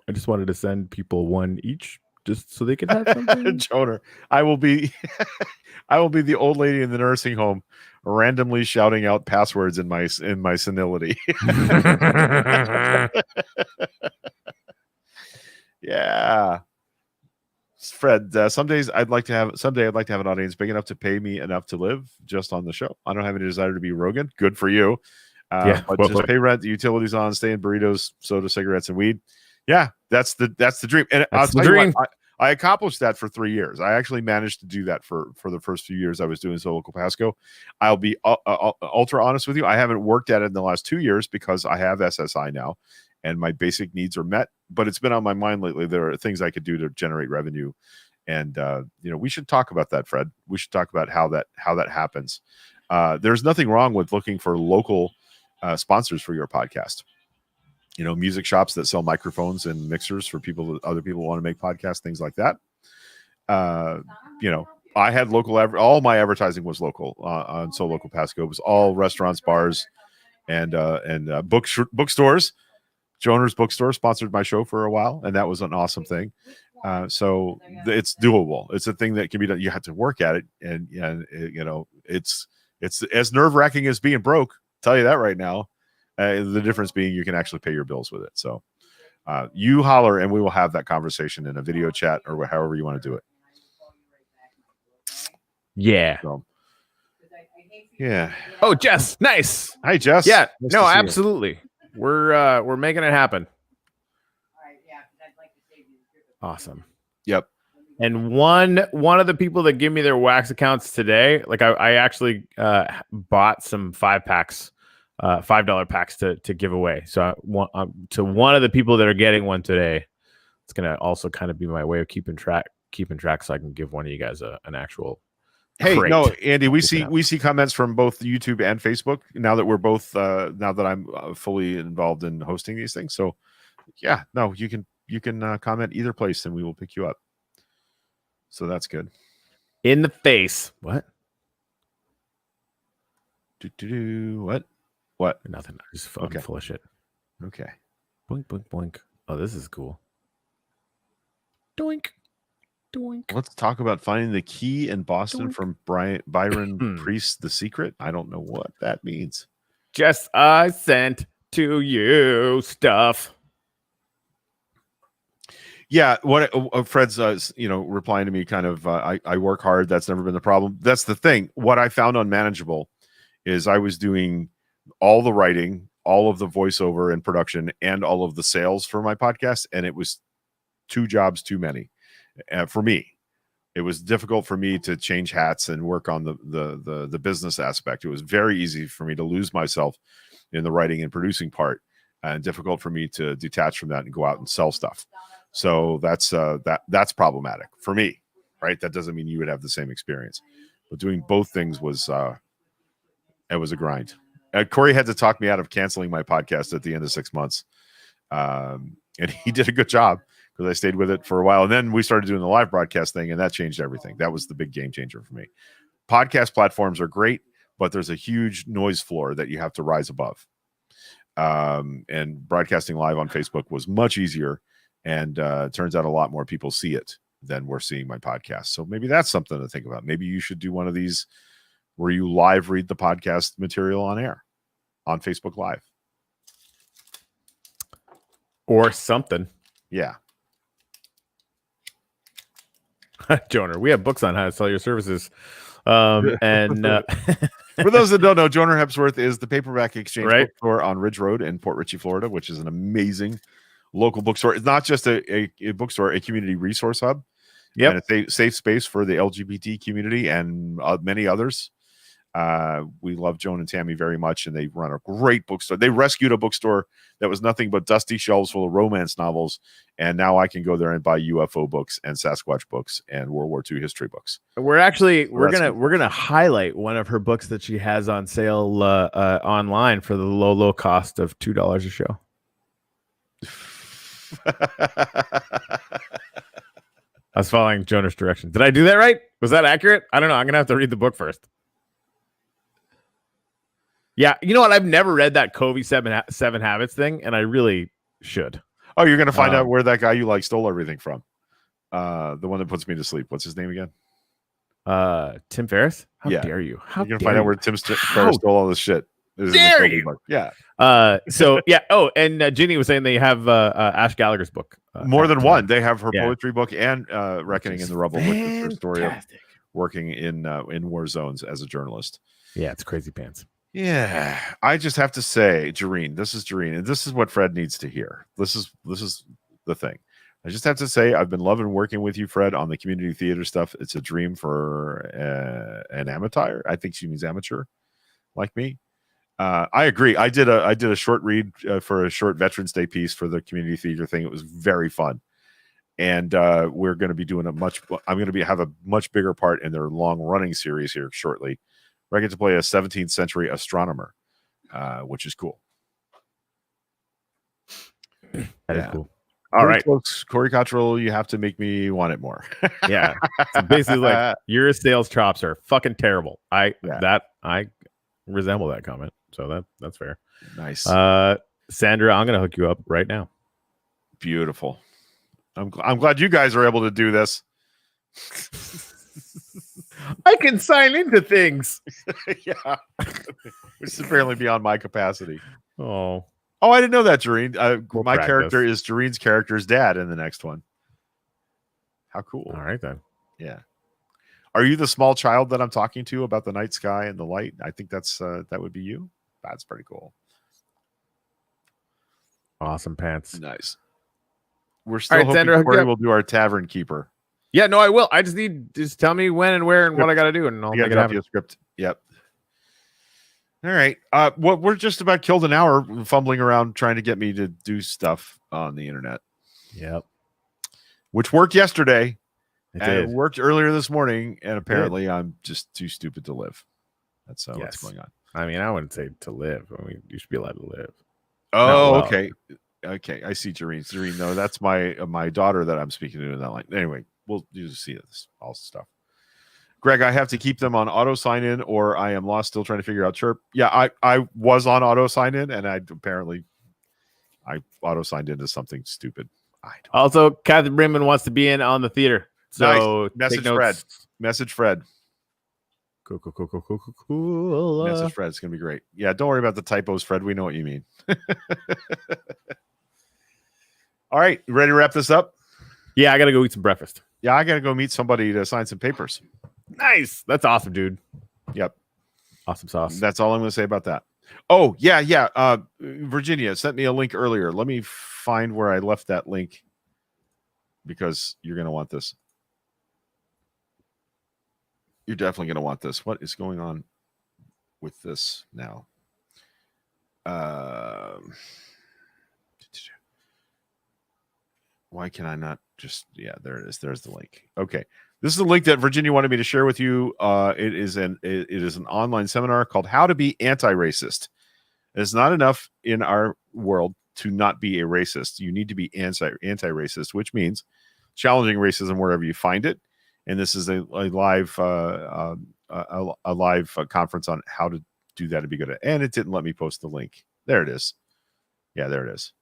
I just wanted to send people one each just so they could have something. Joner, I will be the old lady in the nursing home randomly shouting out passwords in my senility. Yeah. Fred, some days I'd like to have an audience big enough to pay me enough to live just on the show. I don't have any desire to be Rogan. Good for you. But just pay rent, the utilities on, stay in burritos, soda, cigarettes, and weed. Yeah, that's the dream. And I'll tell you what, I accomplished that for 3 years. I actually managed to do that for the first few years I was doing Solo Pasco. I'll be ultra honest with you. I haven't worked at it in the last 2 years because I have SSI now and my basic needs are met, but it's been on my mind lately. There are things I could do to generate revenue And we should talk about that, Fred. We should talk about how that happens. There's nothing wrong with looking for local sponsors for your podcast. Music shops that sell microphones and mixers for other people want to make podcasts, things like that. I had local, all my advertising was local on So Local Pasco. It was all restaurants, bars, and bookstores. Joner's Bookstore sponsored my show for a while, and that was an awesome thing. So it's doable. It's a thing that can be done. You have to work at it, and it's as nerve-wracking as being broke. I'll tell you that right now. The difference being you can actually pay your bills with it. So you holler, and we will have that conversation in a video chat or however you want to do it. Yeah. So, yeah. Oh, Jess, nice. Hi, Jess. Yeah. Nice No, to see you. absolutely. We're making it happen. Awesome. Yep. And one of the people that give me their wax accounts today, like I actually bought some $5 packs to give away. So I want to one of the people that are getting one today. It's gonna also kind of be my way of keeping track, so I can give one of you guys an actual. Hey, crate. no, Andy, we see comments from both YouTube and Facebook now that we're both now that I'm fully involved in hosting these things. So yeah, no, you can comment either place and we will pick you up. So that's good. In the face. What? What? Nothing. I'm just Okay. full of shit. Okay. Boink, boink, boink. Oh, this is cool. Doink. Doink. Let's talk about finding the key in Boston Doink. from Byron Priest, The Secret. I don't know what that means. Just I sent to you stuff. Yeah, what Fred's replying to me kind of I work hard, that's never been the problem. That's the thing. What I found unmanageable is I was doing all the writing, all of the voiceover and production, and all of the sales for my podcast, and it was 2 jobs too many for me. It was difficult for me to change hats and work on the business aspect. It was very easy for me to lose myself in the writing and producing part, and difficult for me to detach from that and go out and sell stuff. So that's problematic for me, right? That doesn't mean you would have the same experience, but doing both things was it was a grind. Corey had to talk me out of canceling my podcast at the end of 6 months, and he did a good job because I stayed with it for a while. And then we started doing the live broadcast thing, and that changed everything. That was the big game changer for me. Podcast platforms are great, but there's a huge noise floor that you have to rise above. And broadcasting live on Facebook was much easier. And it turns out a lot more people see it than we're seeing my podcast. So maybe that's something to think about. Maybe you should do one of these where you live read the podcast material on air on Facebook Live. Or something. Yeah. Joner, we have books on how to sell your services. And for those that don't know, Joner Hepsworth is the Paperback Exchange Right. bookstore on Ridge Road in Port Richey, Florida, which is an amazing local bookstore. It's not just a bookstore, a community resource hub. Yep. And it's a safe space for the LGBT community and many others. We love Joan and Tammy very much, and they run a great bookstore. They rescued a bookstore that was nothing but dusty shelves full of romance novels, and now I can go there and buy UFO books and Sasquatch books and World War II history books. we're That's gonna highlight one of her books that she has on sale online for the low cost of $2 a show. I was following Joner's direction. Did I do that right? Was that accurate? I don't know. I'm gonna have to read the book first. Yeah, you know what? I've never read that Covey seven Habits thing, and I really should. Oh, you're going to find out where that guy you like stole everything from. The one that puts me to sleep. What's his name again? Tim Ferriss? How Yeah. dare you? How You're going to dare find out you? where Tim Ferriss stole all this shit. This is in the dare Covey you? book. Yeah. So yeah. Oh, and Ginny was saying they have Ash Gallagher's book. More than one. They have her Yeah. poetry book and Reckoning in the Rubble, which is her story of Fantastic. working in war zones as a journalist. Yeah, it's crazy pants. Yeah, I just have to say, Jareen, and this is what Fred needs to hear. This is the thing. I just have to say, I've been loving working with you, Fred, on the community theater stuff. It's a dream for an amateur. I think she means amateur, like me. I agree. I did a short read for a short Veterans Day piece for the community theater thing. It was very fun. and we're going to be doing I'm going to have a much bigger part in their long running series here shortly, where I get to play a 17th century astronomer, which is cool. That is cool. All All right, right. folks. Corey Cottrell, you have to make me want it more. Yeah. So basically, like your sales chops are fucking terrible. I resemble that comment. So that's fair. Nice. Sandra, I'm gonna hook you up right now. Beautiful. I'm glad you guys are able to do this. I can sign into things. Yeah. Which is apparently beyond my capacity. Oh, I didn't know that, Jareen. We'll my practice. character is Jareen's character's dad in the next one. How cool. all right then. Yeah. Are you the small child that I'm talking to about the night sky and the light? I think that's that would be you. That's pretty cool. Awesome pants. Nice. We're still right, hoping Sandra, Corey yeah. will do our tavern keeper. Yeah, no, I will. I just tell me when and where and what I got to do, and I'll You gotta make it drop happen. you a script. Yep. All right. Well, we're just about killed an hour fumbling around trying to get me to do stuff on the internet, Yep, which worked yesterday it and it did. worked earlier this morning, and apparently I'm just too stupid to live. That's what's Yes. going on. I mean, I wouldn't say to live. I mean, you should be allowed to live. Oh, well. okay. Okay. I see Jareen. No, that's my daughter that I'm speaking to in that line. Anyway, we'll just see this all stuff. Greg, I have to keep them on auto sign in, or I am lost still trying to figure out Chirp. Yeah, I was on auto sign in, and I auto signed into something stupid. I don't Also, Catherine Brinman wants to be in on the theater. So Nice. Message take notes. Fred. Message Fred. Cool. Message Fred. It's gonna be great. Yeah, don't worry about the typos, Fred. We know what you mean. All right, you ready to wrap this up? Yeah, I gotta go eat some breakfast. Yeah, I gotta go meet somebody to sign some papers. Nice. That's awesome, dude. Yep. Awesome sauce. That's all I'm going to say about that. Oh, yeah. Virginia sent me a link earlier. Let me find where I left that link because you're going to want this. You're definitely going to want this. What is going on with this now? Why can I not just... Yeah, there it is. There's the link. Okay. This is a link that Virginia wanted me to share with you. It is an online seminar called How to Be Anti-Racist. It's not enough in our world to not be a racist. You need to be anti-racist, which means challenging racism wherever you find it. And this is a live conference on how to do that to be good at. And it didn't let me post the link. There it is. Yeah, there it is.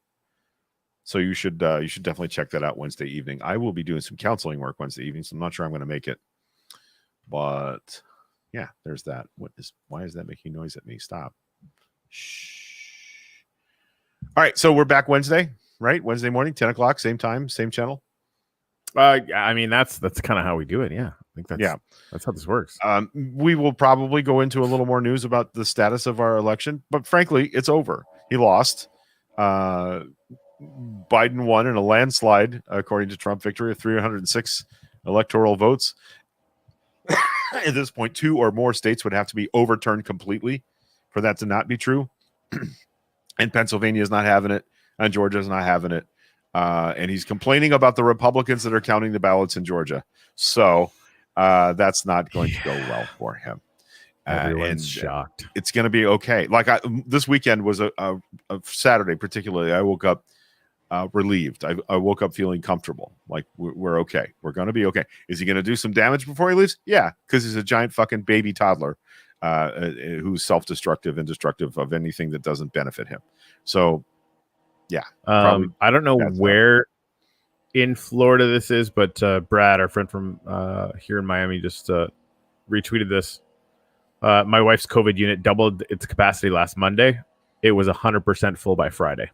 So you should definitely check that out Wednesday evening. I will be doing some counseling work Wednesday evening, so I'm not sure I'm going to make it. But yeah, there's that. Why is that making noise at me? Stop. Shh. All right, so we're back Wednesday, right? Wednesday morning, 10 o'clock, same time, same channel. I mean, that's kind of how we do it. Yeah, I think that's how this works. We will probably go into a little more news about the status of our election, but frankly, it's over. He lost. Biden won in a landslide, according to Trump, victory of 306 electoral votes. At this point, 2 or more states would have to be overturned completely for that to not be true. And Pennsylvania is not having it, and Georgia is not having it. And he's complaining about the Republicans that are counting the ballots in Georgia. So that's not going to go well for him. Everyone's shocked. It's going to be okay. Like this weekend was a Saturday, particularly. I woke up relieved. I woke up feeling comfortable. Like we're okay. We're going to be okay. Is he going to do some damage before he leaves? Yeah, because he's a giant fucking baby toddler who's self-destructive and destructive of anything that doesn't benefit him. So, yeah. I don't know where in Florida this is, but Brad, our friend from here in Miami, just retweeted this. My wife's COVID unit doubled its capacity last Monday. It was 100% full by Friday.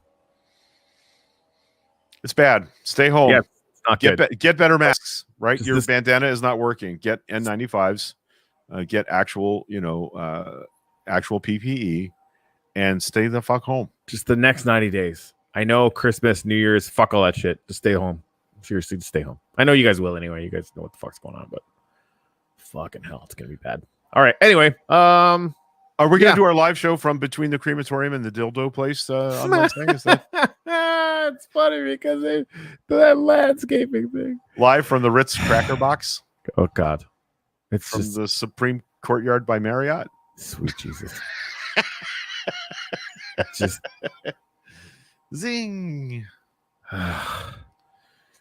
It's bad. Stay home. Yeah, it's not good. Get better masks, right? Just Your this- bandana is not working. Get N95s. Get actual, actual PPE, and stay the fuck home. Just the next 90 days. I know Christmas, New Year's, fuck all that shit. Just stay home. Seriously, just stay home. I know you guys will anyway. You guys know what the fuck's going on, but fucking hell, it's gonna be bad. All right. Anyway, Oh, Are we gonna Yeah. do our live show from between the crematorium and the dildo place on Wednesday? Is that It's funny because that landscaping thing. live from the Ritz Cracker Box Oh God, it's from just the Supreme Courtyard by Marriott? sweet Jesus. Just Zing.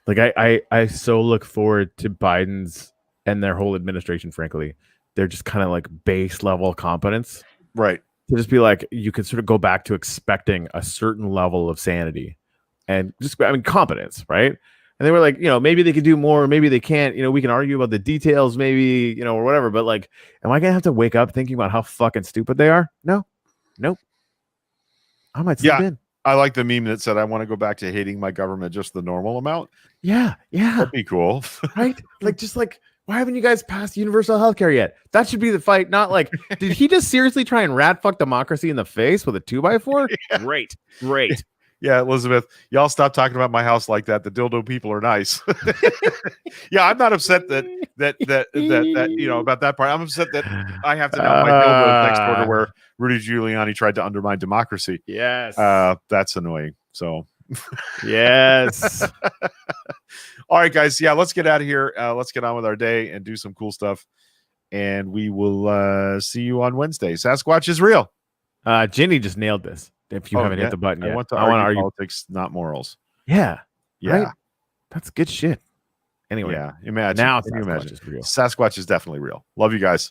like I so look forward to Biden's and their whole administration. Frankly, they're just kind of like base level competence. Right. To just be like, you can sort of go back to expecting a certain level of sanity and just, competence, right? And they were like, maybe they could do more, maybe they can't. We can argue about the details, maybe, or whatever. But like, am I gonna have to wake up thinking about how fucking stupid they are? No, nope. I might sleep in. I like the meme that said, I want to go back to hating my government just the normal amount. Yeah, That'd be cool. right. Like, why haven't you guys passed universal healthcare yet? That should be the fight. Not like, did he just seriously try and rat fuck democracy in the face with a 2x4? Yeah. Great. Yeah, Elizabeth, y'all stop talking about my house like that. The dildo people are nice. Yeah, I'm not upset that about that part. I'm upset that I have to know my dildo next door to where Rudy Giuliani tried to undermine democracy. Yes. That's annoying. So yes. all right, guys. Yeah, let's get out of here. Let's get on with our day and do some cool stuff. And we will see you on Wednesday. Sasquatch is real. Ginny just nailed this. If you haven't hit the button yet, I want to argue argue politics, not morals. Yeah. Yeah. Right? That's good shit. Anyway. Yeah. Imagine. Now Can you Sasquatch imagine? is real. Sasquatch is definitely real. Love you guys.